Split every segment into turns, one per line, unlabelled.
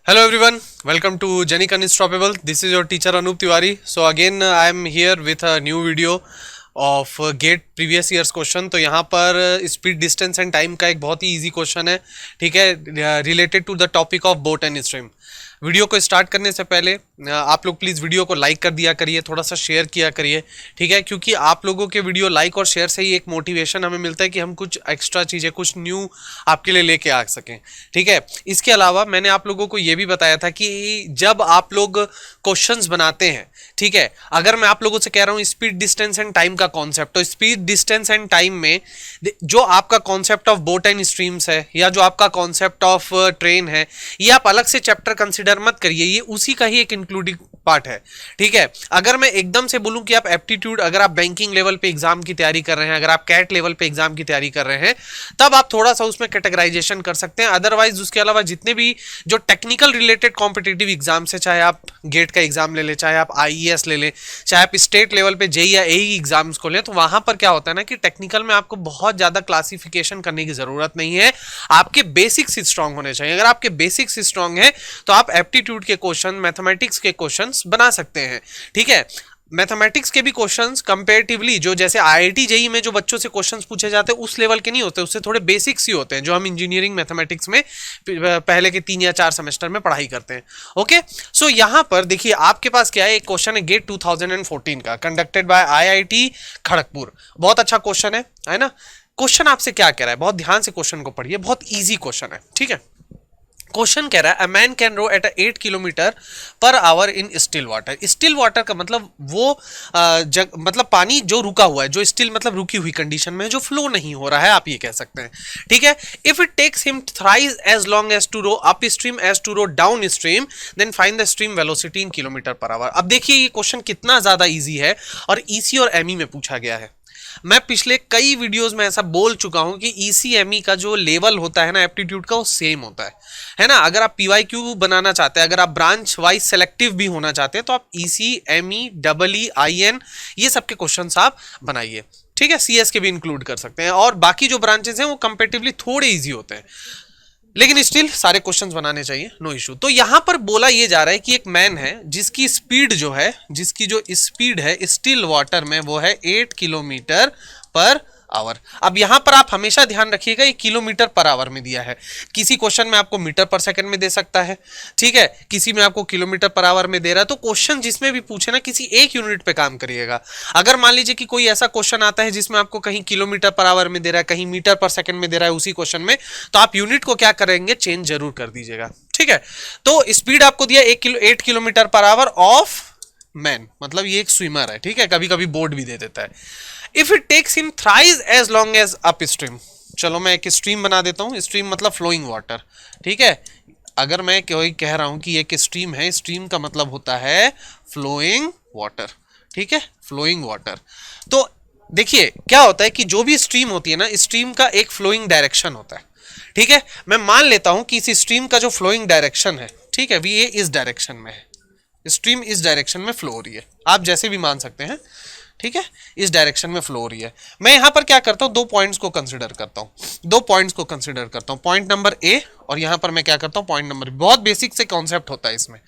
Hello everyone, welcome to Janik Unstoppable. This is your teacher Anup Tiwari. So again I am here with a new video of GATE previous years question. तो यहाँ पर speed distance and time का एक बहुत ही easy question है, ठीक है, related to the topic of boat and stream. Video को स्टार्ट करने से पहले आप लोग प्लीज़ वीडियो को लाइक कर दिया करिए, थोड़ा सा शेयर किया करिए, ठीक है, क्योंकि आप लोगों के वीडियो लाइक और शेयर से ही एक मोटिवेशन हमें मिलता है कि हम कुछ एक्स्ट्रा चीज़ें, कुछ न्यू आपके लिए लेके आ सकें, ठीक है। इसके अलावा मैंने आप लोगों को ये भी बताया था कि जब आप लोग क्वेश्चंस बनाते हैं, ठीक है, अगर मैं आप लोगों से कह रहा हूँ स्पीड डिस्टेंस एंड टाइम का कॉन्सेप्ट, तो स्पीड डिस्टेंस एंड टाइम में जो आपका concept of boat and streams है या जो आपका कॉन्सेप्ट ऑफ ट्रेन है, ये आप अलग से चैप्टर कंसिडर मत करिए, ये उसी का ही एक इंक्लूडिंग पार्ट है, ठीक है। अगर मैं एकदम से बोलूं कि आप एप्टीट्यूड, अगर आप बैंकिंग लेवल पे एग्जाम की तैयारी कर रहे हैं, अगर आप कैट लेवल पे एग्जाम की तैयारी कर रहे हैं, तब आप थोड़ा सा उसमें कैटेगराइजेशन कर सकते हैं। अदरवाइज उसके अलावा जितने भी जो टेक्निकल रिलेटेड कॉम्पिटिटिव एग्जाम्स है, चाहे आप गेट का एग्जाम ले लें, चाहे आप आईईएस ले लें, चाहे आप स्टेट लेवल पे जेई या एई एग्जाम्स को लें, तो वहां पर क्या होता है ना कि टेक्निकल में आपको बहुत ज्यादा क्लासिफिकेशन करने की जरूरत नहीं है, आपके बेसिक्स स्ट्रांग होने चाहिए। अगर आपके बेसिक्स स्ट्रांग है तो आप एप्टीट्यूड के क्वेश्चन, मैथमेटिक्स के क्वेश्चन बना सकते हैं, ठीक है। मैथमेटिक्स के भी क्वेश्चंस कंपैरेटिवली जो जैसे आईआईटी जेई में जो बच्चों से क्वेश्चंस पूछे जाते हैं उस लेवल के नहीं होते, उससे थोड़े बेसिक्स ही होते हैं जो हम इंजीनियरिंग मैथमेटिक्स में पहले के 3 या 4 सेमेस्टर में पढ़ाई करते हैं। ओके, सो यहां पर देखिए आपके पास क्या है, एक क्वेश्चन है गेट 2014 का, कंडक्टेड बाय आईआईटी खड़गपुर। बहुत अच्छा क्वेश्चन है ना। क्वेश्चन आपसे क्या कह रहा है, बहुत ध्यान से क्वेश्चन को पढ़िए, बहुत ईजी क्वेश्चन है, ठीक है। क्वेश्चन कह रहा है, a man can row at 8 kilometre per hour in still water. Still water का मतलब वो मतलब पानी जो रुका हुआ है, जो स्टिल मतलब रुकी हुई कंडीशन में, जो फ्लो नहीं हो रहा है, आप ये कह सकते हैं, ठीक है। If it takes him thrice as long as to row upstream as to row downstream, then find the stream velocity in kilometre per hour. अब देखिए ये क्वेश्चन कितना ज्यादा ईजी है और ईसी और एमई में पूछा गया है। मैं पिछले कई वीडियोस में ऐसा बोल चुका हूं कि ईसीएमई का जो लेवल होता है ना एप्टीट्यूड का, वो सेम होता है ना। अगर आप पीवाईक्यू बनाना चाहते हैं, अगर आप ब्रांच वाइज सेलेक्टिव भी होना चाहते हैं, तो आप ईसीएमई, डबल आईएन, ये सब के क्वेश्चंस आप बनाइए, ठीक है। सीएस के भी इंक्लूड कर सकते हैं, और बाकी जो ब्रांचेस हैं वो कंपेरेटिवली थोड़े ईजी होते हैं, लेकिन स्टिल सारे क्वेश्चंस बनाने चाहिए, नो इशू। तो यहां पर बोला ये जा रहा है कि एक मैन है जिसकी स्पीड जो है, जिसकी जो स्पीड है स्टिल वाटर में, वो है 8 किलोमीटर पर आवर। अब यहां पर आप हमेशा ध्यान रखिएगा ये किलोमीटर पर आवर में दिया है, किसी क्वेश्चन में आपको मीटर पर सेकंड में दे सकता है, ठीक है, किसी में आपको किलोमीटर पर आवर में दे रहा है। तो क्वेश्चन जिसमें भी पूछे ना, किसी एक यूनिट पे काम करिएगा। अगर मान लीजिए कि कोई ऐसा क्वेश्चन आता है जिसमें आपको कहीं किलोमीटर पर आवर में दे रहा है, कहीं मीटर पर सेकंड में दे रहा है उसी क्वेश्चन में, तो आप यूनिट को क्या करेंगे, चेंज जरूर कर दीजिएगा, ठीक है। तो स्पीड आपको दिया 8 kilometre per hour of man, मतलब ये एक स्विमर है, ठीक है, कभी कभी बोर्ड भी दे देता है। If it takes him thrice as long as upstream, चलो मैं एक स्ट्रीम बना देता हूं, स्ट्रीम मतलब फ्लोइंग वाटर, ठीक है। अगर मैं कोई कह रहा हूं कि एक स्ट्रीम है, स्ट्रीम का मतलब होता है फ्लोइंग वाटर, ठीक है, फ्लोइंग वाटर। तो देखिए क्या होता है कि जो भी स्ट्रीम होती है ना, स्ट्रीम का एक फ्लोइंग डायरेक्शन होता है, ठीक है। मैं मान लेता हूं कि इस स्ट्रीम का जो फ्लोइंग डायरेक्शन है, ठीक है, ये इस डायरेक्शन में है, स्ट्रीम इस डायरेक्शन में फ्लो हो रही है, आप जैसे भी मान सकते हैं, ठीक है, इस डायरेक्शन में फ्लो हो रही है। मैं यहां पर क्या करता हूं, 2 पॉइंट्स को कंसीडर करता हूं, 2 पॉइंट्स को कंसीडर करता हूं, पॉइंट नंबर ए, और यहां पर मैं क्या करता हूं, पॉइंट नंबर बी। बहुत बेसिक से कॉन्सेप्ट होता है इसमें,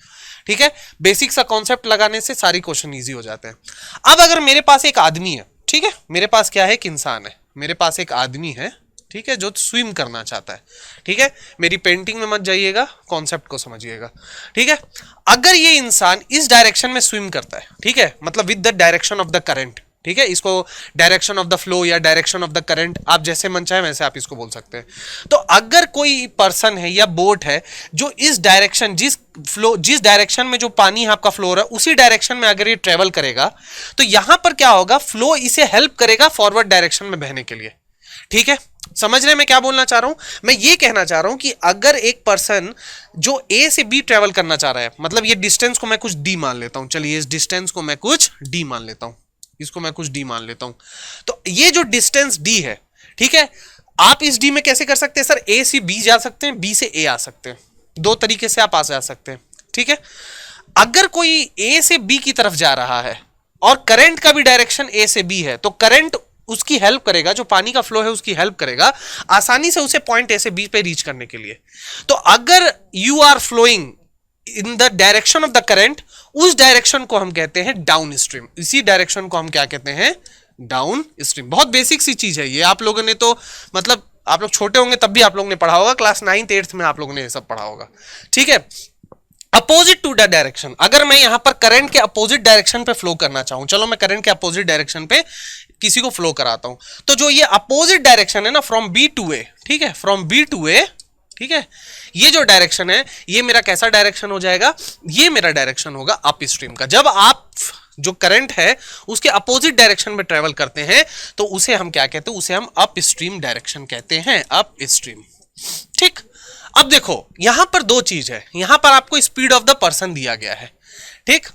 ठीक है, बेसिक सा कॉन्सेप्ट लगाने से सारी क्वेश्चन ईजी हो जाते हैं। अब अगर मेरे पास एक आदमी है, ठीक है, मेरे पास क्या है, एक इंसान है, मेरे पास एक आदमी है, ठीक है, जो स्विम करना चाहता है, ठीक है, मेरी पेंटिंग में मत जाइएगा, कॉन्सेप्ट को समझिएगा, ठीक है। अगर ये इंसान इस डायरेक्शन में स्विम करता है, ठीक है, मतलब with the direction of the current, ठीक है, इसको डायरेक्शन ऑफ द फ्लो या डायरेक्शन ऑफ द करंट, आप जैसे मन चाहे वैसे आप इसको बोल सकते हैं। तो अगर कोई पर्सन है या बोट है जो इस डायरेक्शन, जिस डायरेक्शन में जो पानी आपका फ्लो हो रहा है उसी डायरेक्शन में अगर ये ट्रेवल करेगा, तो यहां पर क्या होगा, फ्लो इसे हेल्प करेगा फॉरवर्ड डायरेक्शन में बहने के लिए, ठीक है। समझ रहे हैं मैं क्या बोलना चाह रहा हूं, मैं ये कहना चाह रहा हूं कि अगर एक पर्सन जो ए से बी ट्रेवल करना चाह रहा है, मतलब ये डिस्टेंस को मैं कुछ डी मान लेता हूं, चलिए इस डिस्टेंस को मैं कुछ डी मान लेता हूं, इसको मैं कुछ डी मान लेता हूं, तो ये जो डिस्टेंस डी है, ठीक है, आप इस डी में कैसे कर सकते हैं सर, ए से बी जा सकते हैं, बी से ए आ सकते हैं, 2 तरीके से आप आ जा सकते हैं, ठीक है। अगर कोई ए से बी की तरफ जा रहा है और करंट का भी डायरेक्शन ए से बी है, तो करंट उसकी हेल्प करेगा, जो पानी का फ्लो है उसकी हेल्प करेगा आसानी से उसे पॉइंट ए से बी पे रीच करने के लिए। तो अगर you are flowing in the direction of the current, उस डायरेक्शन को हम कहते हैं डाउन स्ट्रीम। इसी डायरेक्शन को हम क्या कहते हैं? Down stream. बहुत बेसिक सी चीज है ये, आप लोगों ने तो मतलब आप लोग छोटे होंगे तब भी आप लोगों ने पढ़ा होगा, क्लास 9th 8th में आप लोगों ने ये सब पढ़ा होगा। ठीक है, अपोजिट टू द डायरेक्शन, अगर मैं यहां पर करंट के अपोजिट डायरेक्शन पे फ्लो करना चाहूं, चलो मैं करंट के अपोजिट डायरेक्शन पे किसी को फ्लो कराता हूं, तो जो ये अपोजिट डायरेक्शन है ना, फ्रॉम बी टू ए, ठीक है, फ्रॉम बी टू ए, ठीक है, ये जो डायरेक्शन है ये मेरा कैसा डायरेक्शन हो जाएगा? ये मेरा डायरेक्शन होगा अप स्ट्रीम का। जब आप जो करंट है उसके अपोजिट डायरेक्शन में ट्रेवल करते हैं तो उसे हम क्या कहते हैं? उसे हम अप स्ट्रीम डायरेक्शन कहते हैं, अप स्ट्रीम। ठीक, अब देखो यहां पर दो चीज है, यहां पर आपको स्पीड ऑफ द पर्सन दिया गया है। ठीक,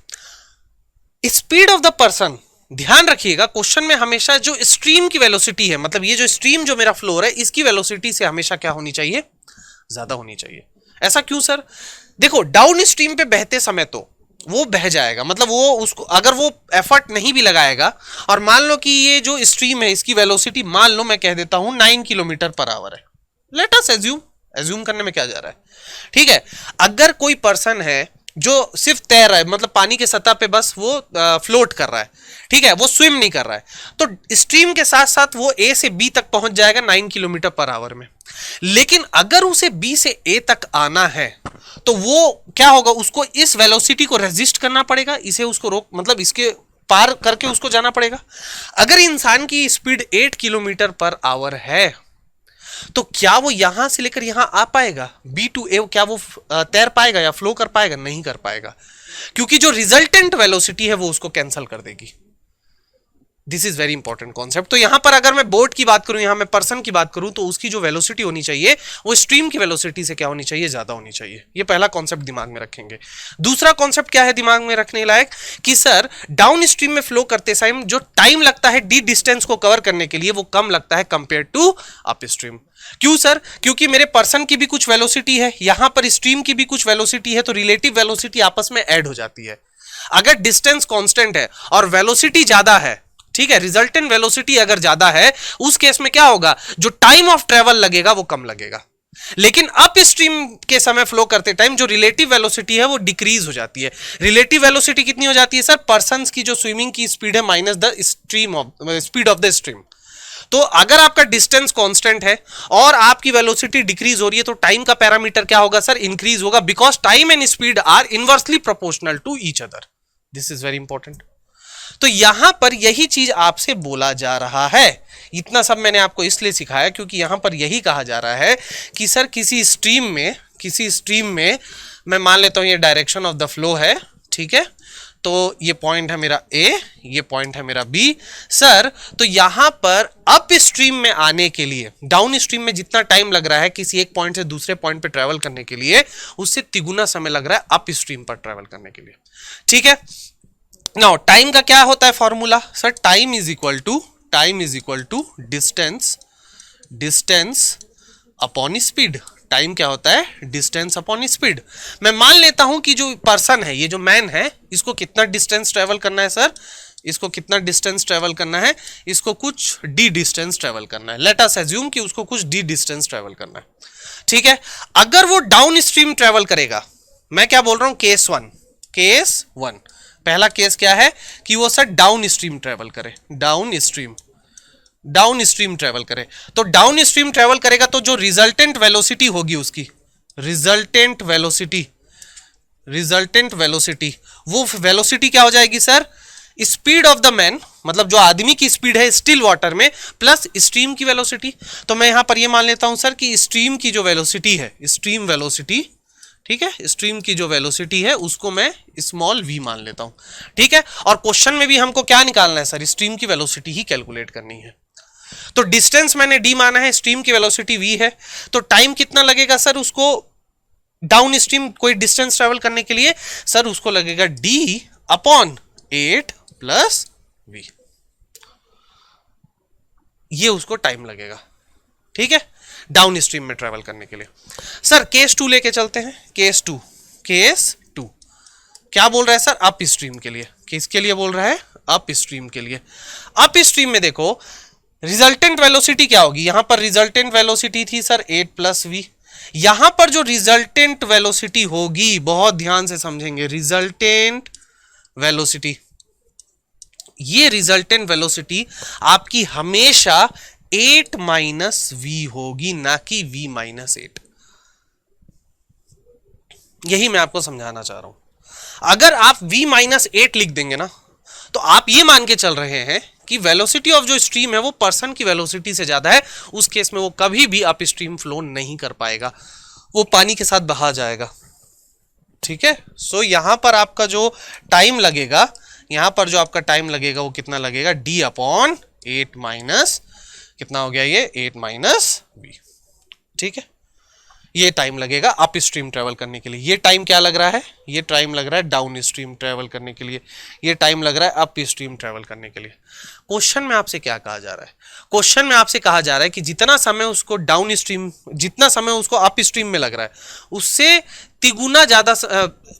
स्पीड ऑफ द पर्सन, ध्यान रखिएगा क्वेश्चन में हमेशा जो स्ट्रीम की वेलोसिटी है, मतलब ये जो स्ट्रीम जो मेरा फ्लो है इसकी वेलोसिटी से हमेशा क्या होनी चाहिए? ज्यादा होनी चाहिए। ऐसा क्यों सर? देखो डाउन स्ट्रीम पे बहते समय तो वो बह जाएगा, मतलब वो उसको अगर वो एफर्ट नहीं भी लगाएगा, और मान लो कि ये जो स्ट्रीम है इसकी वेलोसिटी मान लो मैं कह देता हूं 9 किलोमीटर पर आवर है, लेट अस एज्यूम करने में क्या जा रहा है। ठीक है, अगर कोई पर्सन है जो सिर्फ तैर रहा है, मतलब पानी के सतह पे बस वो फ्लोट कर रहा है, ठीक है, वो स्विम नहीं कर रहा है, तो स्ट्रीम के साथ साथ वो ए से बी तक पहुंच जाएगा 9 किलोमीटर पर आवर में। लेकिन अगर उसे बी से ए तक आना है तो वो क्या होगा? उसको इस वेलोसिटी को रेजिस्ट करना पड़ेगा, इसे उसको रोक, मतलब इसके पार करके उसको जाना पड़ेगा। अगर इंसान की स्पीड 8 किलोमीटर पर आवर है तो क्या वो यहां से लेकर यहां आ पाएगा? बी टू ए क्या वो तैर पाएगा या फ्लो कर पाएगा? नहीं कर पाएगा, क्योंकि जो रिजल्टेंट वेलोसिटी है वो उसको कैंसिल कर देगी। This is very important concept. तो यहां पर अगर मैं बोट की बात करूं, यहां मैं पर्सन की बात करूं, तो उसकी जो वेलोसिटी होनी चाहिए वो स्ट्रीम की वेलोसिटी से क्या होनी चाहिए? ज्यादा होनी चाहिए। ये पहला कॉन्सेप्ट दिमाग में रखेंगे। दूसरा कॉन्सेप्ट क्या है दिमाग में रखने लायक कि सर डाउन स्ट्रीम में फ्लो करते टाइम जो टाइम लगता है डी डिस्टेंस को कवर करने के लिए वो कम लगता है कंपेयर टू अप स्ट्रीम। क्यों सर? क्योंकि मेरे पर्सन की भी कुछ वेलोसिटी है, यहां पर स्ट्रीम की भी कुछ वेलोसिटी है, तो रिलेटिव वेलोसिटी आपस में ऐड हो जाती है। अगर डिस्टेंस कांस्टेंट है और वेलोसिटी ज्यादा है, ठीक है, रिजल्टेंट वेलोसिटी अगर ज्यादा है, उस केस में क्या होगा? जो टाइम ऑफ ट्रेवल लगेगा वो कम लगेगा। लेकिन अप स्ट्रीम के समय फ्लो करते टाइम जो रिलेटिव वेलोसिटी है वो डिक्रीज हो जाती है। रिलेटिव वेलोसिटी कितनी हो जाती है सर? पर्सन की जो स्विमिंग की स्पीड है minus the stream of speed of the stream. तो अगर आपका डिस्टेंस कांस्टेंट है और आपकी वेलोसिटी डिक्रीज हो रही है तो टाइम का पैरामीटर क्या होगा सर? इंक्रीज होगा, because time and speed are inversely proportional to each other. This is very important. तो यहां पर यही चीज आपसे बोला जा रहा है। इतना सब मैंने आपको इसलिए सिखाया क्योंकि यहां पर यही कहा जा रहा है कि सर किसी स्ट्रीम में मैं मान लेता हूं ये डायरेक्शन ऑफ द फ्लो है, ठीक है, तो ये पॉइंट है मेरा ए, ये पॉइंट है मेरा बी। सर तो यहां पर अप स्ट्रीम में आने के लिए डाउन स्ट्रीम में जितना टाइम लग रहा है किसी एक पॉइंट से दूसरे पॉइंट पे ट्रेवल करने के लिए, उससे तिगुना समय लग रहा है अप स्ट्रीम पर ट्रेवल करने के लिए। ठीक है, नाउ टाइम का क्या होता है formula sir? Time is equal to distance upon speed. Time क्या होता है? Distance upon speed. मैं मान लेता हूं कि जो पर्सन है, ये जो मैन है, इसको कितना डिस्टेंस ट्रेवल करना है सर? इसको कितना डिस्टेंस ट्रेवल करना है? इसको कुछ डी डिस्टेंस ट्रेवल करना है। लेट अस अज्यूम कि उसको कुछ डी डिस्टेंस ट्रेवल करना है। ठीक है, अगर वो डाउन स्ट्रीम ट्रेवल करेगा, मैं क्या बोल रहा हूं? Case one. पहला केस क्या है कि वो सर डाउन स्ट्रीम ट्रेवल करे, डाउन स्ट्रीम ट्रेवल करे। तो डाउन स्ट्रीम ट्रेवल करेगा तो जो रिजल्टेंट वेलोसिटी होगी उसकी, रिजल्टेंट वेलोसिटी वो वेलोसिटी क्या हो जाएगी sir? Speed of the man, मतलब जो आदमी की स्पीड है स्टिल वाटर में, प्लस स्ट्रीम की वेलोसिटी। तो मैं यहां पर ये मान लेता हूं सर कि स्ट्रीम की जो वेलोसिटी है, स्ट्रीम वेलोसिटी, ठीक है, स्ट्रीम की जो वेलोसिटी है उसको मैं स्मॉल v मान लेता हूं। ठीक है, और क्वेश्चन में भी हमको क्या निकालना है सर? स्ट्रीम की वेलोसिटी ही कैलकुलेट करनी है। तो डिस्टेंस मैंने d माना है, स्ट्रीम की वेलोसिटी v है, तो टाइम कितना लगेगा सर उसको डाउन स्ट्रीम कोई डिस्टेंस ट्रेवल करने के लिए? सर उसको लगेगा d अपॉन 8 प्लस v, ये उसको टाइम लगेगा। ठीक है, डाउन स्ट्रीम में ट्रेवल करने के लिए। सर केस 2 लेके चलते हैं। केस टू क्या बोल रहा है सर? अप स्ट्रीम के लिए। किसके लिए बोल रहा है? अप स्ट्रीम के लिए। अप स्ट्रीम में देखो रिजल्टेंट वेलोसिटी क्या होगी? यहां पर रिजल्टेंट वेलोसिटी थी सर 8 प्लस वी। यहां पर जो रिजल्टेंट वेलोसिटी होगी, बहुत ध्यान से समझेंगे, रिजल्टेंट वेलोसिटी, ये रिजल्टेंट वेलोसिटी आपकी हमेशा 8 माइनस वी होगी, ना कि v माइनस 8। यही मैं आपको समझाना चाह रहा हूं। अगर आप v माइनस 8 लिख देंगे ना, तो आप ये मान के चल रहे हैं कि वेलोसिटी ऑफ जो स्ट्रीम है वो पर्सन की वेलोसिटी से ज्यादा है। उस केस में वो कभी भी अप स्ट्रीम फ्लो नहीं कर पाएगा, वो पानी के साथ बहा जाएगा। ठीक है, सो यहां पर आपका जो टाइम लगेगा, यहां पर जो आपका टाइम लगेगा वो कितना लगेगा, d अपॉन 8 माइनस, कितना हो गया ये, 8 माइनस वी। ठीक है, ये टाइम लगेगा अप स्ट्रीम ट्रेवल करने के लिए। ये टाइम क्या लग रहा है, ये टाइम लग रहा है डाउन स्ट्रीम ट्रेवल करने के लिए, ये टाइम लग रहा है अप स्ट्रीम ट्रेवल करने के लिए। क्वेश्चन में आपसे क्या कहा जा रहा है, क्वेश्चन में आपसे कहा जा रहा है कि जितना समय उसको डाउन स्ट्रीम, जितना समय उसको अप स्ट्रीम में लग रहा है उससे तिगुना ज्यादा,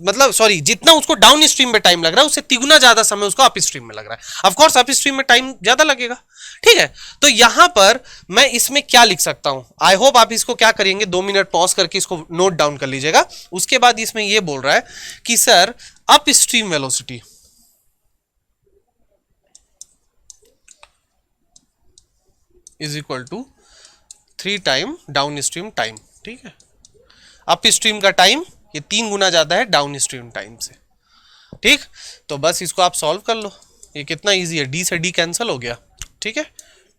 मतलब सॉरी, जितना उसको डाउन स्ट्रीम में टाइम लग रहा है उससे तिगुना ज्यादा समय उसको अप स्ट्रीम में लग रहा है। ऑफ कोर्स अप स्ट्रीम में टाइम ज्यादा लगेगा। ठीक है, तो यहां पर मैं इसमें क्या लिख सकता हूं, आई होप आप इसको क्या करेंगे, 2 मिनट पॉज करके इसको नोट डाउन कर लीजिएगा। उसके बाद इसमें यह बोल रहा है कि sir upstream velocity is equal to 3 time downstream time. ठीक है, अप स्ट्रीम का टाइम ये 3 गुना ज्यादा है डाउन स्ट्रीम टाइम से। ठीक, तो बस इसको आप सॉल्व कर लो, ये कितना इजी है, डी से डी कैंसिल हो गया। ठीक है,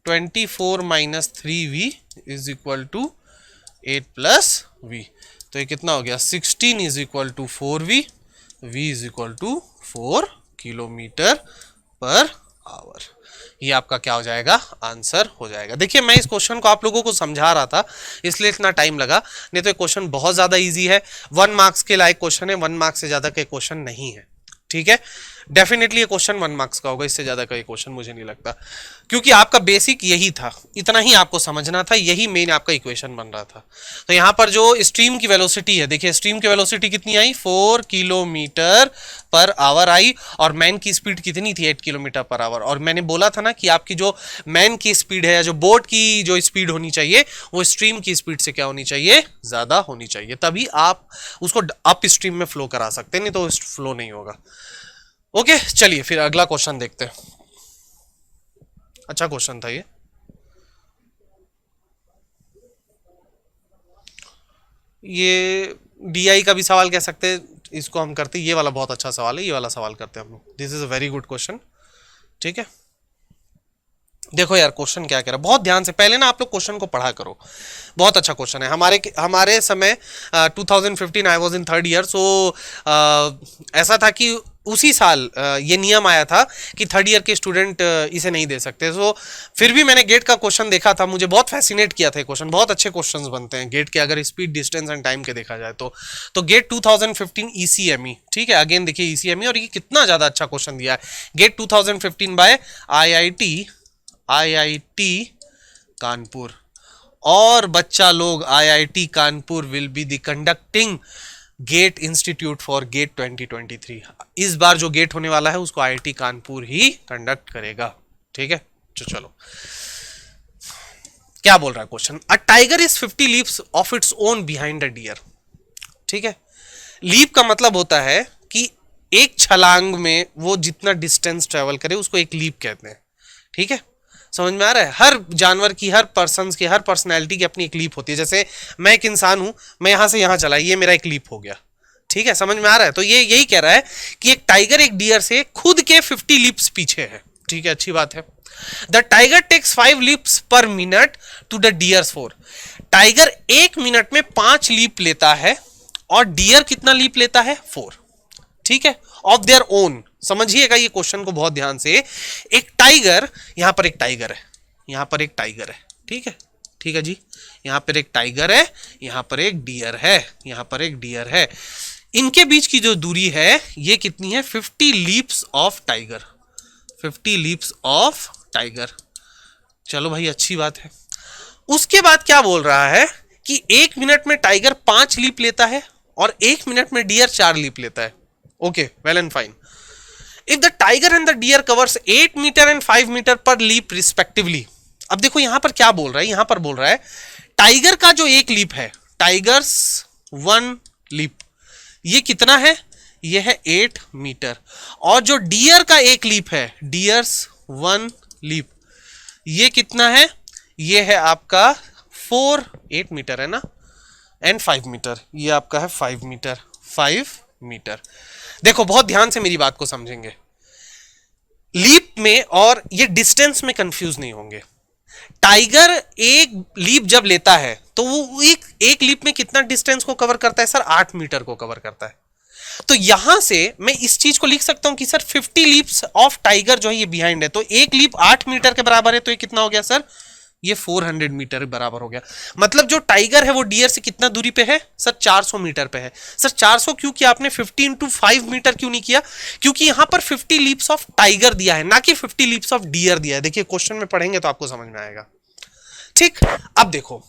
24 minus 3v is equal to 8 plus v, तो ये कितना हो गया, 16 is equal to 4v, v is equal to 4 kilometre per hour. ये आपका क्या हो जाएगा, आंसर हो जाएगा। देखिए मैं इस क्वेश्चन को आप लोगों को समझा रहा था इसलिए इतना टाइम लगा, नहीं तो ये क्वेश्चन बहुत ज्यादा इजी है, 1 मार्क्स के लायक क्वेश्चन है, 1 मार्क्स से ज्यादा का क्वेश्चन नहीं है। ठीक है, डेफिनेटली ये क्वेश्चन 1 मार्क्स का होगा, इससे ज्यादा का ये क्वेश्चन मुझे नहीं लगता, क्योंकि आपका बेसिक यही था, इतना ही आपको समझना था, यही मेन आपका इक्वेशन बन रहा था। तो यहां पर जो स्ट्रीम की वेलोसिटी है, देखिए स्ट्रीम की वेलोसिटी कितनी आई, 4 किलोमीटर पर आवर आई, और मैन की स्पीड कितनी थी, 8 किलोमीटर पर आवर। और मैंने बोला था ना कि आपकी जो मैन की स्पीड है या जो बोट की जो स्पीड होनी चाहिए वो स्ट्रीम की स्पीड से क्या होनी चाहिए, ज्यादा होनी चाहिए, तभी आप उसको अप स्ट्रीम में फ्लो करा सकते हैं, नहीं तो फ्लो नहीं होगा। ओके, चलिए फिर अगला क्वेश्चन देखते हैं। अच्छा क्वेश्चन था ये डीआई का भी सवाल कह सकते हैं इसको हम करते हैं, ये वाला बहुत अच्छा सवाल है, ये वाला सवाल करते हैं हम लोग, this is a very good question. ठीक है, देखो यार क्वेश्चन क्या कह रहा है, बहुत ध्यान से, पहले ना आप लोग क्वेश्चन को पढ़ा करो, बहुत अच्छा क्वेश्चन है। हमारे समय 2015 I was in 3rd year, सो ऐसा था कि उसी साल ये नियम आया था कि 3rd ईयर के स्टूडेंट इसे नहीं दे सकते। सो फिर भी मैंने गेट का क्वेश्चन देखा था, मुझे बहुत फैसिनेट किया था क्वेश्चन, बहुत अच्छे क्वेश्चंस बनते हैं गेट के अगर स्पीड, डिस्टेंस एंड टाइम के देखा जाए तो गेट 2015 ECME। ठीक है, अगेन देखिए ECME, और ये कितना ज्यादा अच्छा क्वेश्चन दिया है, गेट 2015 बाय IIT कानपुर, और बच्चा लोग IIT Kanpur will be the conducting GATE institute for GATE 2023। इस बार जो गेट होने वाला है उसको IIT कानपुर ही कंडक्ट करेगा। ठीक है, चलो क्या बोल रहा है question, a tiger is 50 leaps of its own behind a deer. ठीक है, लीप का मतलब होता है कि एक छलांग में वो जितना डिस्टेंस ट्रेवल करे उसको एक लीप कहते हैं। ठीक है, समझ में आ रहा है, हर जानवर की, हर पर्सन की, हर पर्सनैलिटी की अपनी एक लीप होती है। जैसे मैं एक इंसान हूं, मैं यहां से यहां चला, ये मेरा एक लीप हो गया। ठीक है, समझ में आ रहा है, तो ये यही कह रहा है कि एक टाइगर एक डियर से खुद के 50 लीप्स पीछे है। ठीक है, अच्छी बात है। The tiger takes 5 leaps per minute to the deer's 4। Tiger 1 minute में 5 लीप लेता है और डियर कितना लीप लेता है, 4। ठीक है, ऑफ देयर ओन। समझिएगा ये क्वेश्चन को बहुत ध्यान से, एक टाइगर, यहां पर एक टाइगर है, यहां पर एक टाइगर है। ठीक है, ठीक है जी, यहां पर एक टाइगर है, यहां पर एक डियर है, यहां पर एक डियर है, इनके बीच की जो दूरी है ये कितनी है, 50 leaps of tiger, 50 leaps of tiger. चलो भाई अच्छी बात है। उसके बाद क्या बोल रहा है कि 1 मिनट में टाइगर 5 लीप लेता है और 1 मिनट में डियर 4 लीप लेता है। Okay, well and fine. If the tiger and the deer covers 8 metre and 5 metre per leap respectively. अब देखो यहां पर क्या बोल रहा है, यहां पर बोल रहा है टाइगर का जो एक लीप है, टाइगर्स 1 लीप, ये कितना है, ये है 8 मीटर। और जो डियर का एक लीप है, डियर्स 1 लीप, ये कितना है, ये है आपका 8 मीटर है ना, एंड 5 मीटर, ये आपका है 5 मीटर, 5 मीटर। देखो बहुत ध्यान से मेरी बात को समझेंगे, लीप में और ये डिस्टेंस में कंफ्यूज नहीं होंगे। टाइगर एक लीप जब लेता है तो वो एक लीप में कितना डिस्टेंस को कवर करता है सर, 8 मीटर को कवर करता है। तो यहां से मैं इस चीज को लिख सकता हूं कि सर 50 लीप्स ऑफ टाइगर जो है ये बिहाइंड है, तो एक लीप 8 मीटर के बराबर है, तो ये कितना हो गया सर, ये 400 मीटर बराबर हो गया। मतलब जो टाइगर है वो डियर से कितना दूरी पे है सर, 400 मीटर पे है। सर 400 क्यों किया आपने, 50 इंटू 5 मीटर क्यों नहीं किया, क्योंकि यहां पर 50 लीप्स ऑफ टाइगर दिया है, ना कि 50 लीप्स ऑफ डियर दिया है। देखिए क्वेश्चन में पढ़ेंगे तो आपको समझ में आएगा। ठीक, अब देखो,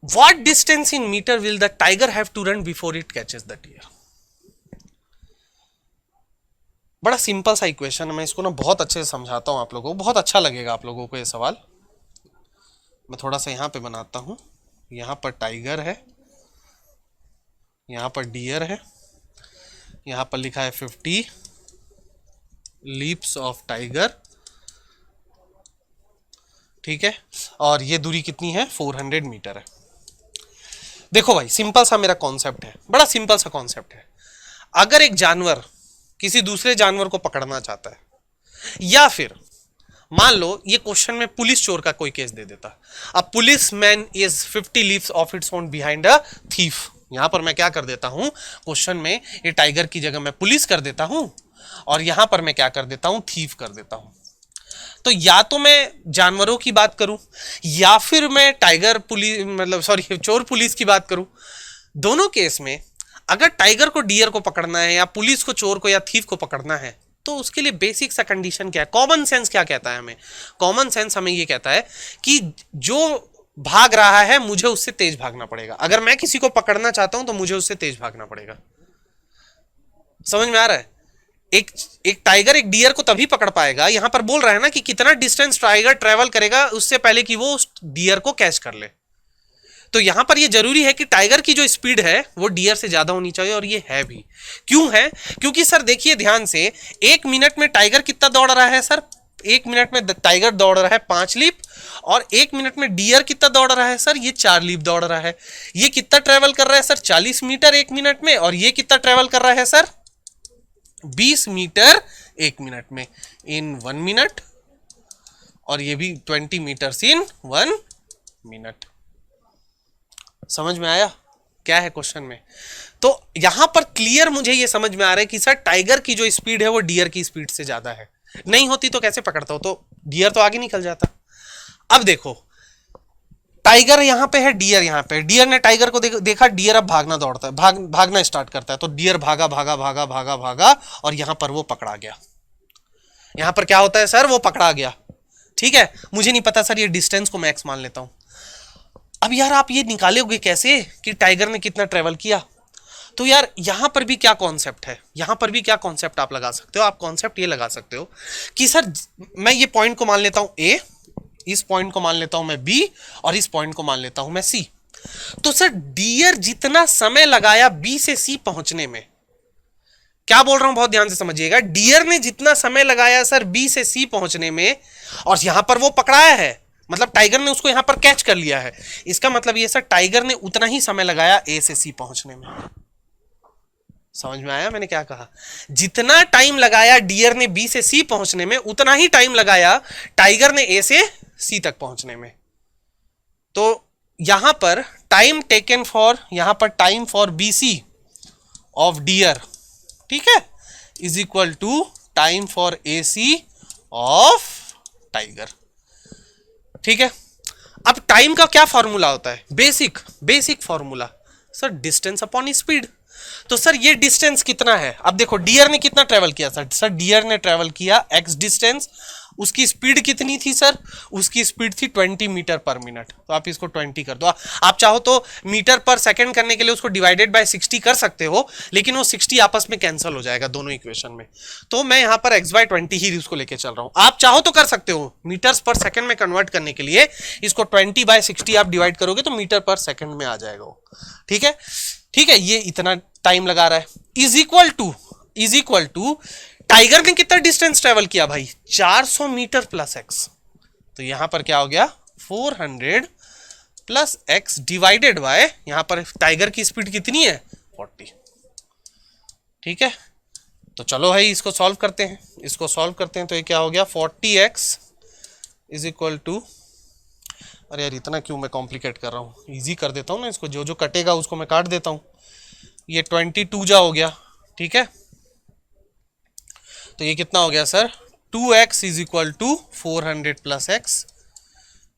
what distance in metre will the tiger have to run before it catches the deer. बड़ा सिंपल सा इक्वेशन है, मैं इसको ना बहुत अच्छे से समझाता हूं आप लोगों को, बहुत अच्छा लगेगा आप लोगों को ये सवाल। मैं थोड़ा सा यहां पे बनाता हूं, यहां पर टाइगर है, यहां पर डियर है, यहां पर लिखा है 50 लीप्स ऑफ टाइगर, ठीक है, और ये दूरी कितनी है, 400 मीटर है। देखो भाई सिंपल सा मेरा कॉन्सेप्ट है, बड़ा सिंपल सा कॉन्सेप्ट है। अगर एक जानवर किसी दूसरे जानवर को पकड़ना चाहता है, या फिर मान लो ये क्वेश्चन में पुलिस चोर का कोई केस दे देता, अब police man is 50 leaves of its own behind a thief, यहां पर मैं क्या कर देता हूं, क्वेश्चन में ये टाइगर की जगह मैं पुलिस कर देता हूं, और यहां पर मैं क्या कर देता हूं, थीफ कर देता हूं। तो या तो मैं जानवरों की बात करूं, या फिर मैं टाइगर पुलिस मतलब सॉरी चोर पुलिस की बात करूं। दोनों केस में अगर टाइगर को डियर को पकड़ना है, या पुलिस को चोर को या थीफ को पकड़ना है, तो उसके लिए बेसिक सा कंडीशन क्या है, कॉमन सेंस क्या कहता है हमें, कॉमन सेंस हमें ये कहता है कि जो भाग रहा है मुझे उससे तेज भागना पड़ेगा। अगर मैं किसी को पकड़ना चाहता हूं तो मुझे उससे तेज भागना पड़ेगा। समझ में आ रहा है, एक टाइगर एक डियर को तभी पकड़ पाएगा, यहां पर बोल रहा है ना कि कितना डिस्टेंस टाइगर ट्रेवल करेगा उससे पहले कि वो उस डियर को कैच कर ले। तो यहां पर ये जरूरी है कि टाइगर की जो स्पीड है वो डियर से ज्यादा होनी चाहिए, और ये है भी। क्यों है, क्योंकि सर देखिए ध्यान से, 1 मिनट में टाइगर कितना दौड़ रहा है सर, 1 मिनट में टाइगर दौड़ रहा है 5 लीप, और 1 मिनट में डियर कितना दौड़ रहा है सर, ये 4 लीप दौड़ रहा है। ये कितना ट्रेवल कर रहा है सर, 40 मीटर 1 मिनट में, और ये कितना ट्रेवल कर रहा है सर, 20 मीटर 1 मिनट में, इन 1 मिनट, और ये भी 20 मीटर इन 1 मिनट। समझ में आया क्या है क्वेश्चन में। तो यहां पर क्लियर मुझे ये समझ में आ रहा है कि सर टाइगर की जो स्पीड है वो डियर की स्पीड से ज्यादा है, नहीं होती तो कैसे पकड़ता हो, तो डियर तो आगे निकल जाता। अब देखो टाइगर यहां पे है, डियर यहां पे, डियर ने टाइगर को देखा, डियर अब भागना दौड़ता है, भागना स्टार्ट करता है, तो डियर भागा भागा भागा भागा भागा, और यहां पर वो पकड़ा गया। यहां पर क्या होता है सर, वो पकड़ा गया। ठीक है, मुझे नहीं पता सर, ये डिस्टेंस को मैं एक्स मान लेता हूं। अब यार आप ये निकालोगे कैसे कि टाइगर ने कितना ट्रेवल किया, तो यार यहां पर भी क्या कॉन्सेप्ट है, यहां पर भी क्या कॉन्सेप्ट आप लगा सकते हो, आप कॉन्सेप्ट ये लगा सकते हो कि सर मैं ये पॉइंट को मान लेता हूं ए, इस पॉइंट को मान लेता हूं मैं बी, और इस पॉइंट को मान लेता हूं मैं सी। तो सर डियर जितना समय लगाया बी से सी पहुंचने में, क्या बोल रहा हूं बहुत ध्यान से समझिएगा, डियर ने जितना समय लगाया सर बी से सी पहुंचने में, और यहां पर वो पकड़ाया है, मतलब टाइगर ने उसको यहां पर कैच कर लिया है, इसका मतलब ये सर टाइगर ने उतना ही समय लगाया ए से सी पहुंचने में। समझ में आया मैंने क्या कहा, जितना टाइम लगाया डियर ने बी से सी पहुंचने में, उतना ही टाइम लगाया टाइगर ने ए से सी तक पहुंचने में। तो यहां पर टाइम टेकन फॉर, यहां पर time for BC of deer, ठीक है, is equal to time for AC of tiger. ठीक है, अब टाइम का क्या फॉर्मूला होता है, basic formula sir, distance upon speed. तो सर ये डिस्टेंस कितना है, अब देखो डियर ने कितना ट्रेवल किया सर, डियर ने ट्रेवल किया x डिस्टेंस, उसकी स्पीड कितनी थी सर? उसकी स्पीड थी 20 मीटर पर मिनट। तो आप इसको 20 कर दो। आप चाहो तो मीटर पर सेकंड करने के लिए उसको डिवाइडेड बाय 60 कर सकते हो, लेकिन वो 60 आपस में कैंसिल हो जाएगा दोनों इक्वेशन में। तो मैं यहां पर x/20 ही उसको लेके चल रहा हूं। आप चाहो तो कर सकते हो, मीटर्स पर सेकंड में कन्वर्ट करने के लिए इसको 20/60 आप डिवाइड करोगे तो मीटर पर सेकंड में आ जाएगा वो। ठीक है, ठीक है, ये इतना टाइम लगा रहा है। इज इक्वल टू टाइगर ने कितना डिस्टेंस ट्रेवल किया भाई? 400 मीटर प्लस एक्स। तो यहां पर क्या हो गया? 400 प्लस एक्स डिवाइडेड बाय, यहां पर टाइगर की स्पीड कितनी है? 40। ठीक है, तो चलो भाई इसको सॉल्व करते हैं। इसको सॉल्व करते हैं तो ये क्या हो गया? 40x इज इक्वल टू, अरे यार इतना क्यों मैं कॉम्प्लिकेट कर रहा हूँ, इजी कर देता हूँ ना इसको, जो जो कटेगा उसको मैं काट देता हूँ। ये 22 जा हो गया। ठीक है, तो ये कितना हो गया sir? 2x is equal to 400 plus x.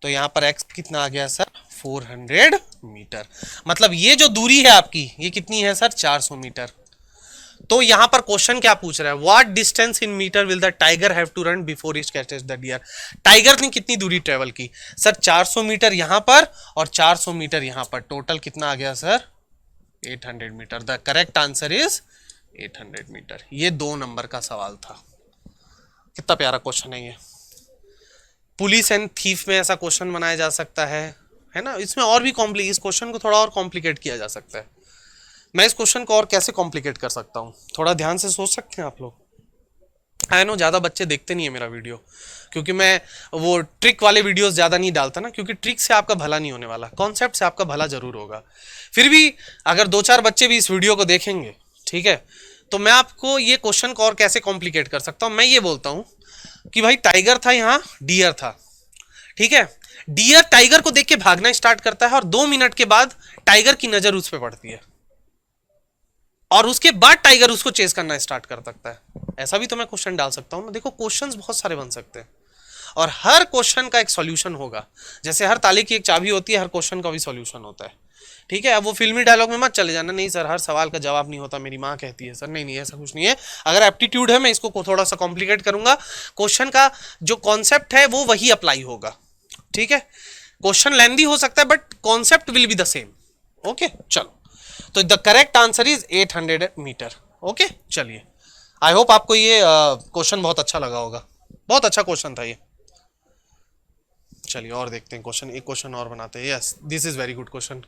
तो यहां पर x कितना आ गया सर? 400 मीटर। मतलब ये जो दूरी है आपकी, ये कितनी है सर? 400 मीटर। तो यहां पर क्वेश्चन क्या पूछ रहा है? What distance in metre will the tiger have to run before it catches the deer? Tiger ने कितनी दूरी ट्रेवल की सर? 400 मीटर यहां पर और 400 मीटर यहां पर, टोटल कितना आ गया sir? 800 metre. The correct answer is 800 metre. ये 2 नंबर का सवाल था। कितना प्यारा क्वेश्चन है ये। पुलिस एंड थीफ में ऐसा क्वेश्चन बनाया जा सकता है ना। इसमें और भी इस क्वेश्चन को थोड़ा और कॉम्प्लिकेट किया जा सकता है। मैं इस क्वेश्चन को और कैसे कॉम्प्लिकेट कर सकता हूँ? थोड़ा ध्यान से सोच सकते हैं आप लोग। आई नो ज़्यादा बच्चे देखते नहीं है मेरा वीडियो, क्योंकि मैं वो ट्रिक वाले वीडियोस ज़्यादा नहीं डालता ना, क्योंकि ट्रिक से आपका भला नहीं होने वाला, कॉन्सेप्ट से आपका भला जरूर होगा। फिर भी अगर 2-4 बच्चे भी इस वीडियो को देखेंगे, ठीक है, तो मैं आपको ये क्वेश्चन को और कैसे कॉम्प्लिकेट कर सकता हूँ। मैं ये बोलता हूँ कि भाई टाइगर था, यहाँ डियर था। ठीक है, डियर टाइगर को देख के भागना स्टार्ट करता है और 2 मिनट के बाद टाइगर की नजर उस पर पड़ती है और उसके बाद टाइगर उसको चेस करना स्टार्ट कर सकता है। ऐसा भी तो मैं क्वेश्चन डाल सकता हूं ना। देखो क्वेश्चंस बहुत सारे बन सकते हैं और हर क्वेश्चन का एक सॉल्यूशन होगा। जैसे हर ताले की एक चाबी होती है, हर क्वेश्चन का भी सॉल्यूशन होता है। ठीक है, अब वो फिल्मी डायलॉग में मत चले जाना, नहीं सर हर सवाल का जवाब नहीं होता, मेरी माँ कहती है सर। नहीं नहीं, ऐसा कुछ नहीं है। अगर एप्टीट्यूड है, मैं इसको थोड़ा सा कॉम्प्लिकेट करूंगा, क्वेश्चन का जो कॉन्सेप्ट है वो वही अप्लाई होगा। ठीक है, क्वेश्चन लेंथी हो सकता है but concept will be the same. Okay, चलो, तो the correct answer is 800 metre. Okay, चलिए, आई होप आपको ये क्वेश्चन बहुत अच्छा लगा होगा। बहुत अच्छा क्वेश्चन था ये। चलिए और देखते हैं क्वेश्चन, एक क्वेश्चन और बनाते हैं। Yes, this is very good question,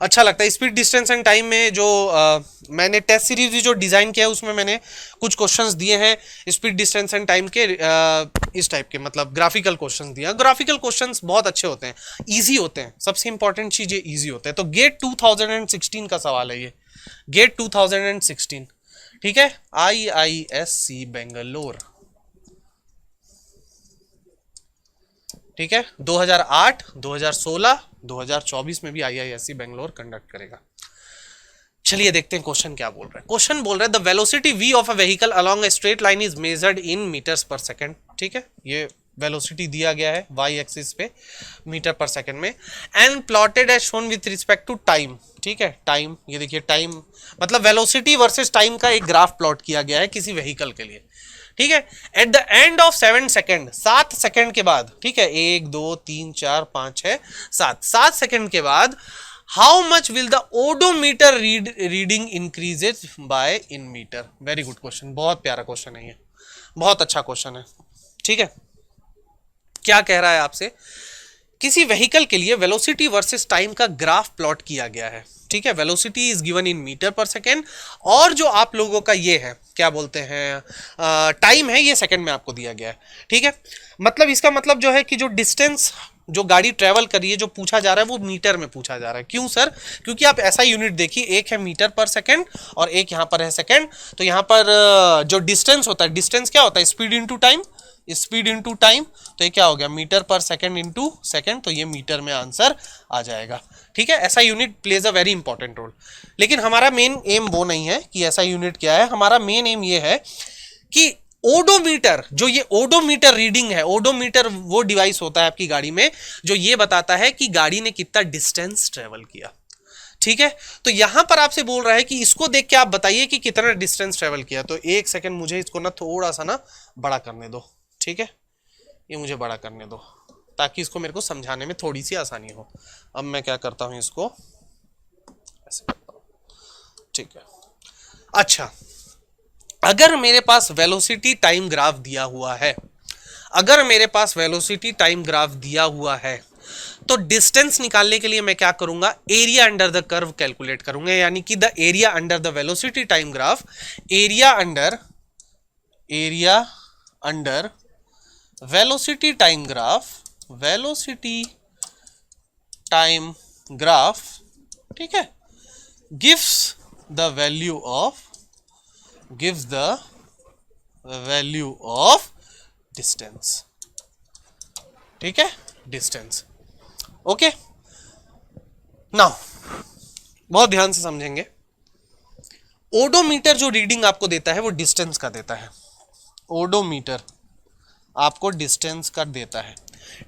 अच्छा लगता है। स्पीड डिस्टेंस एंड टाइम में जो मैंने टेस्ट सीरीज जो डिजाइन किया है उसमें मैंने कुछ क्वेश्चंस दिए हैं स्पीड डिस्टेंस एंड टाइम के, इस टाइप के, मतलब ग्राफिकल क्वेश्चंस दिए हैं। ग्राफिकल क्वेश्चंस बहुत अच्छे होते हैं, इजी होते हैं। सबसे इंपॉर्टेंट चीज ये इजी होता है। तो गेट 2016 का सवाल है ये, गेट 2016। ठीक है, IISc बेंगलोर। ठीक है, 2008, 2016, 2024 में भी IISc बेंगलोर कंडक्ट करेगा। चलिए देखते हैं क्वेश्चन क्या बोल रहा है। क्वेश्चन बोल रहा है the velocity v of a vehicle along a straight line is measured in metres per second. ठीक है, ये वेलोसिटी दिया गया है y एक्सिस पे मीटर पर सेकंड में, and plotted as shown with respect to time. ठीक है, टाइम, ये देखिए टाइम मतलब वेलोसिटी वर्सेस टाइम का एक ग्राफ प्लॉट किया गया है किसी व्हीकल के लिए। ठीक है, at the end of 7 second, 7 second के बाद, ठीक है, 1 2 3 4 5 6 7 सेकेंड के बाद, how much will the odometer reading increases by in metre. Very good question, बहुत प्यारा क्वेश्चन है ये, बहुत अच्छा क्वेश्चन है। ठीक है, क्या कह रहा है आपसे, किसी व्हीकल के लिए वेलोसिटी वर्सेस टाइम का ग्राफ प्लॉट किया गया है। ठीक है, velocity is given in metre per second, और जो आप लोगों का ये है क्या बोलते हैं टाइम है, ये सेकेंड में आपको दिया गया है। ठीक है, मतलब इसका मतलब जो है कि जो डिस्टेंस जो गाड़ी ट्रेवल कर रही है, जो पूछा जा रहा है वो मीटर में पूछा जा रहा है। क्यों सर? क्योंकि आप ऐसा यूनिट देखिए, एक है मीटर पर सेकेंड और एक यहाँ पर है सेकेंड। तो यहाँ पर जो डिस्टेंस होता है, डिस्टेंस क्या होता है? Speed into time, speed into time. तो ये क्या हो गया? Metre per second into second, तो ये मीटर में आंसर आ जाएगा। ठीक है, ऐसा unit plays a very important role. लेकिन हमारा मेन एम वो नहीं है कि ऐसा यूनिट क्या है, हमारा मेन एम ये है कि ओडोमीटर, जो ये ओडोमीटर रीडिंग है, ओडोमीटर वो डिवाइस होता है आपकी गाड़ी में जो ये बताता है कि गाड़ी ने कितना डिस्टेंस ट्रेवल किया। ठीक है, तो यहां पर आपसे बोल रहा है कि इसको देख के आप बताइए कि कितना डिस्टेंस ट्रेवल किया। तो एक सेकंड मुझे इसको ना थोड़ा सा ना बड़ा करने दो। ठीक है, ये मुझे बड़ा करने दो ताकि इसको मेरे को समझाने में थोड़ी सी आसानी हो। अब मैं क्या करता हूं, इसको ऐसे करता हूं, ठीक है। अच्छा, अगर मेरे पास वेलोसिटी टाइम ग्राफ दिया हुआ है, अगर मेरे पास वेलोसिटी टाइम ग्राफ दिया हुआ है, तो डिस्टेंस निकालने के लिए मैं क्या करूंगा, area under the curve calculate करूंगा, यानी कि the area under the velocity time graph, area under velocity time graph, velocity time graph, ठीक है, gives the value of distance, ठीक है, डिस्टेंस। ओके, नाउ बहुत ध्यान से समझेंगे। ओडोमीटर जो रीडिंग आपको देता है वो डिस्टेंस का देता है, ओडोमीटर आपको डिस्टेंस का देता है।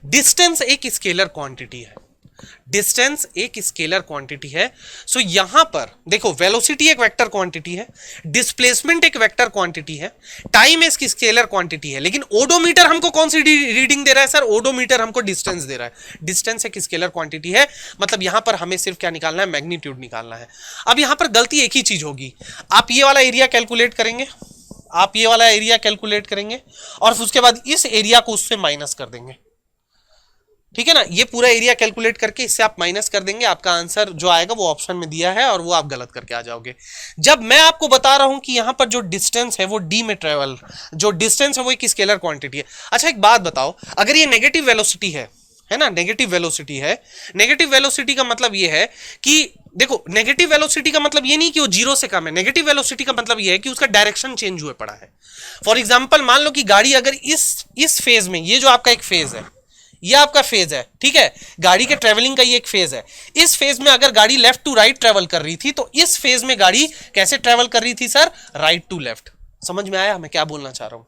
डिस्टेंस एक स्केलर क्वांटिटी है, डिस्टेंस एक स्केलर क्वांटिटी है। सो यहां पर देखो, वेलोसिटी एक वेक्टर क्वांटिटी है, डिस्प्लेसमेंट एक वेक्टर क्वांटिटी है, टाइम एक स्केलर क्वांटिटी है, लेकिन ओडोमीटर हमको कौन सी रीडिंग दे रहा है सर? ओडोमीटर हमको डिस्टेंस दे रहा है। डिस्टेंस एक स्केलर क्वांटिटी है, मतलब यहां पर हमें सिर्फ क्या निकालना है, मैग्नीट्यूड निकालना है। अब यहां पर गलती एक ही चीज होगी, आप ये वाला एरिया कैलकुलेट करेंगे, आप ये वाला एरिया कैलकुलेट करेंगे और उसके बाद इस एरिया को उससे माइनस कर देंगे, ठीक है ना। ये पूरा एरिया कैलकुलेट करके इससे आप माइनस कर देंगे, आपका आंसर जो आएगा वो ऑप्शन में दिया है और वो आप गलत करके आ जाओगे। जब मैं आपको बता रहा हूं कि यहां पर जो डिस्टेंस है वो डी में ट्रेवल, जो डिस्टेंस है वो एक स्केलर क्वांटिटी है। अच्छा एक बात बताओ, अगर ये नेगेटिव वेलोसिटी है ना, नेगेटिव वेलोसिटी है, नेगेटिव वेलोसिटी का मतलब ये है कि देखो, नेगेटिव वेलोसिटी का मतलब ये नहीं कि वो जीरो से कम है, नेगेटिव वेलोसिटी का मतलब ये है कि उसका डायरेक्शन चेंज हुए पड़ा है। फॉर एग्जाम्पल मान लो कि गाड़ी अगर इस फेज में, ये जो आपका एक फेज है, ये आपका फेज है, ठीक है, गाड़ी के ट्रेवलिंग का ये एक फेज है, इस फेज में अगर गाड़ी लेफ्ट टू राइट ट्रेवल कर रही थी, तो इस फेज में गाड़ी कैसे ट्रेवल कर रही थी सर? Right to left. समझ में आया मैं क्या बोलना चाह रहा हूं?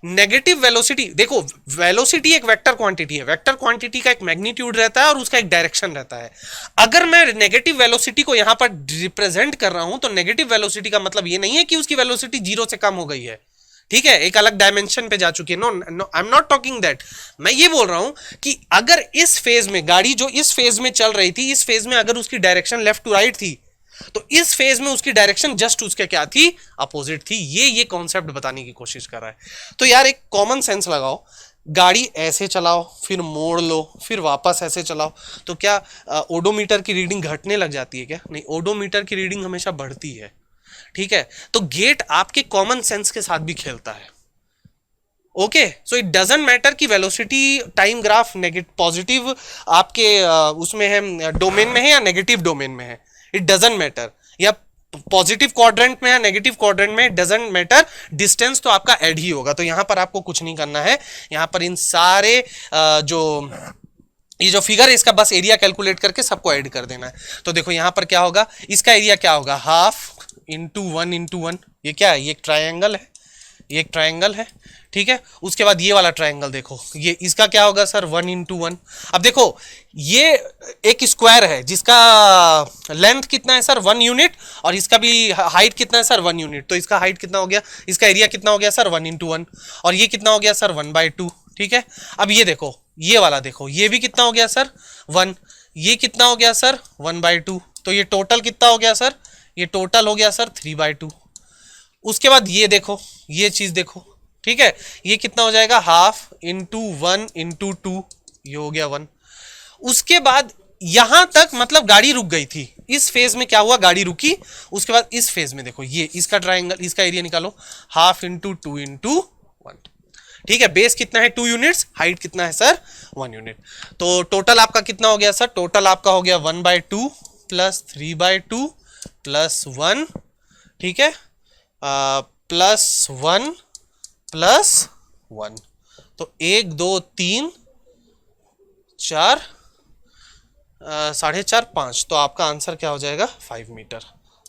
नेगेटिव वेलोसिटी, देखो वेलोसिटी एक वेक्टर क्वांटिटी है, वेक्टर क्वांटिटी का एक मैग्नीट्यूड रहता है और उसका एक डायरेक्शन रहता है। अगर मैं नेगेटिव वेलोसिटी को यहां पर रिप्रेजेंट कर रहा हूं, तो नेगेटिव वेलोसिटी का मतलब ये नहीं है कि उसकी वेलोसिटी जीरो से कम हो गई है, ठीक है, एक अलग डायमेंशन पे जा चुकी है। No no, I am not talking that. मैं ये बोल रहा हूं कि अगर इस फेज में गाड़ी जो इस फेज में चल रही थी, इस फेज में अगर उसकी डायरेक्शन लेफ्ट टू राइट थी, तो इस फेज में उसकी डायरेक्शन जस्ट उसके क्या थी? अपोजिट थी। ये कॉन्सेप्ट बताने की कोशिश कर रहा है। तो यार एक कॉमन सेंस लगाओ, गाड़ी ऐसे चलाओ, फिर मोड़ लो, फिर वापस ऐसे चलाओ, तो क्या ओडोमीटर की रीडिंग घटने लग जाती है क्या? नहीं, ओडोमीटर की रीडिंग हमेशा बढ़ती है, ठीक है। तो गेट आपके कॉमन सेंस के साथ भी खेलता है। Okay, so it doesn't matter कि velocity time graph negative positive आपके उसमें है, डोमेन में है या नेगेटिव डोमेन में है, इट डजंट मैटर, या पॉजिटिव क्वाड्रेंट में या नेगेटिव क्वाड्रेंट में, डजंट मैटर, डिस्टेंस तो आपका ऐड ही होगा। तो यहां पर आपको कुछ नहीं करना है, यहां पर इन सारे ये जो फिगर है इसका बस एरिया कैलकुलेट करके सबको ऐड कर देना है। तो देखो यहां पर क्या होगा, इसका एरिया क्या होगा, हाफ इंटू वन। ये क्या है? ये एक ट्राइंगल है, ये एक ट्राइंगल है, ठीक है। उसके बाद ये वाला ट्राइंगल देखो, ये इसका क्या होगा सर? 1 × 1। अब देखो ये एक स्क्वायर है जिसका लेंथ कितना है सर? 1 यूनिट, और इसका भी हाइट कितना है सर? 1 यूनिट। तो इसका हाइट कितना हो गया, इसका एरिया कितना हो गया सर? 1 × 1। और ये कितना हो गया सर? 1/2, ठीक है। अब ये देखो, ये वाला देखो, ये भी कितना हो गया सर? 1। ये कितना हो गया सर? 1/2। तो ये टोटल कितना हो गया सर? ये टोटल हो गया सर 3/2। उसके बाद ये देखो, ये चीज देखो, ठीक है, ये कितना हो जाएगा? हाफ इंटू 1 × 2, ये हो गया 1। उसके बाद यहां तक मतलब गाड़ी रुक गई थी, इस फेज में क्या हुआ? गाड़ी रुकी। उसके बाद इस फेज में देखो, ये इसका ट्राइंगल, इसका एरिया निकालो, हाफ इंटू 2 × 1, ठीक है। बेस कितना है? 2 यूनिट्स, हाइट कितना है सर? 1 यूनिट। तो टोटल आपका कितना हो गया सर? टोटल आपका हो गया 1/2 प्लस 3/2 प्लस 1, ठीक है, प्लस 1 प्लस 1। तो 1 2 3 4 4.5 5। तो आपका आंसर क्या हो जाएगा? 5 metre.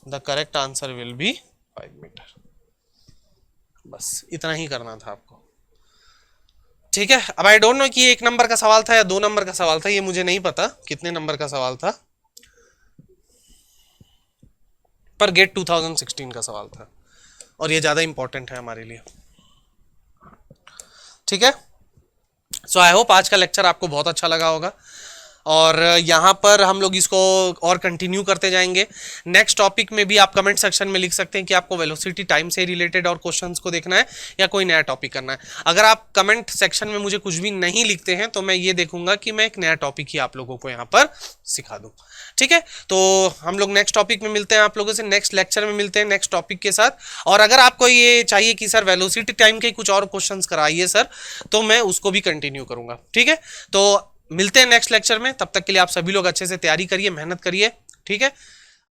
The correct answer will be 5 metre. बस इतना ही करना था आपको, ठीक है। अब आई डोंट नो कि 1 नंबर का सवाल था या 2 नंबर का सवाल था, ये मुझे नहीं पता कितने नंबर का सवाल था, पर गेट 2016 का सवाल था और ये ज्यादा इंपॉर्टेंट है हमारे लिए, ठीक है। सो आई होप आज का लेक्चर आपको बहुत अच्छा लगा होगा और यहाँ पर हम लोग इसको और कंटिन्यू करते जाएंगे। नेक्स्ट टॉपिक में भी आप कमेंट सेक्शन में लिख सकते हैं कि आपको वेलोसिटी टाइम से रिलेटेड और क्वेश्चंस को देखना है या कोई नया टॉपिक करना है। अगर आप कमेंट सेक्शन में मुझे कुछ भी नहीं लिखते हैं तो मैं ये देखूंगा कि मैं एक नया टॉपिक ही आप लोगों को यहाँ पर सिखा दूँ। ठीक है, तो हम लोग नेक्स्ट टॉपिक में मिलते हैं आप लोगों से, नेक्स्ट लेक्चर में मिलते हैं नेक्स्ट टॉपिक के साथ। और अगर आपको ये चाहिए कि सर वेलोसिटी टाइम के कुछ और क्वेश्चंस कराइए सर, तो मैं उसको भी कंटिन्यू करूंगा। ठीक है, तो मिलते हैं नेक्स्ट लेक्चर में। तब तक के लिए आप सभी लोग अच्छे से तैयारी करिए, मेहनत करिए। ठीक है।